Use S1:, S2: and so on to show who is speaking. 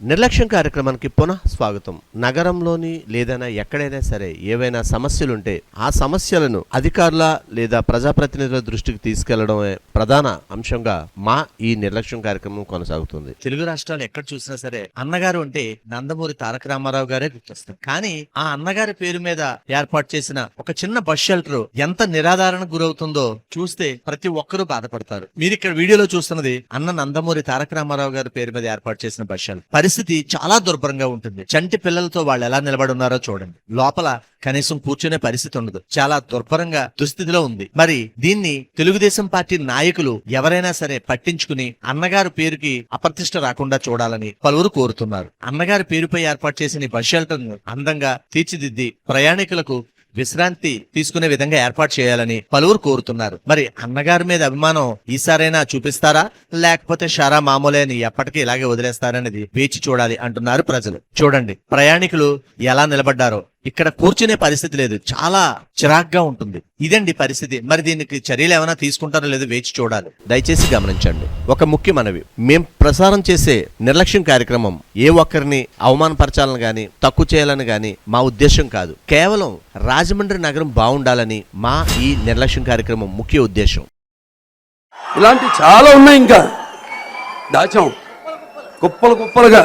S1: నిర్లక్ష్యం కార్యక్రమానికి పునః స్వాగతం. నగరంలోని లేదైనా ఎక్కడైనా సరే ఏవైనా సమస్యలుంటే ఆ సమస్యలను అధికారుల లేదా ప్రజాప్రతినిధుల దృష్టికి తీసుకెళ్లడమే ప్రధాన అంశంగా మా ఈ నిర్లక్ష్యం కార్యక్రమం కొనసాగుతుంది. తెలుగు రాష్ట్రాలు ఎక్కడ చూసినా సరే అన్నగారు అంటే నందమూరి తారక రామారావు గారే గుర్తొస్తారు. కానీ ఆ అన్నగారి పేరు మీద ఏర్పాటు చేసిన ఒక చిన్న బస్ షెల్టర్ ఎంత నిరాధారణకు గురవుతుందో చూస్తే ప్రతి ఒక్కరూ బాధపడతారు. మీరు ఇక్కడ వీడియోలో చూస్తున్నది అన్న నందమూరి తారక రామారావు గారి పేరు మీద ఏర్పాటు చేసిన బస్ షెల్టర్. పరిస్థితి చాలా దుర్భరంగా ఉంటుంది. చంటి పిల్లలతో వాళ్ళు ఎలా నిలబడి ఉన్నారో చూడండి. లోపల కనీసం కూర్చునే పరిస్థితి ఉండదు. చాలా దుర్భరంగా దుస్థితిలో ఉంది. మరి దీన్ని తెలుగుదేశం పార్టీ నాయకులు ఎవరైనా సరే పట్టించుకుని అన్నగారు పేరుకి అప్రతిష్ట రాకుండా చూడాలని పలువురు కోరుతున్నారు. అన్నగారి పేరుపై ఏర్పాటు చేసిన ఈ బస్ షెల్టర్ ను అందంగా తీర్చిదిద్ది ప్రయాణికులకు విశ్రాంతి తీసుకునే విధంగా ఏర్పాటు చేయాలని పలువురు కోరుతున్నారు. మరి అన్నగారి మీద అభిమానం ఈసారైనా చూపిస్తారా, లేకపోతే షారా మామూలే అని ఎప్పటికీ ఇలాగే వదిలేస్తారనేది వేచి చూడాలి అంటున్నారు ప్రజలు. చూడండి ప్రయాణికులు ఎలా నిలబడ్డారో. ఇక్కడ కూర్చునే పరిస్థితి లేదు. చాలా చిరాగ్గా ఉంటుంది. ఇదండి పరిస్థితి. మరి దీనికి చర్యలు ఏమైనా తీసుకుంటారో లేదో వేచి చూడాలి. దయచేసి గమనించండి. ఒక ముఖ్య మనవి, మేం ప్రసారం చేసే నిర్లక్ష్యం కార్యక్రమం ఏ ఒక్కరిని అవమానపరచాలని గాని తక్కువ చేయాలని గాని మా ఉద్దేశం కాదు. కేవలం రాజమండ్రి నగరం బాగుండాలని మా ఈ నిర్లక్ష్యం కార్యక్రమం ముఖ్య ఉద్దేశం.
S2: ఇలాంటి చాలా ఉన్నాయి. ఇంకా దాచాం కుప్పలు కుప్పలుగా.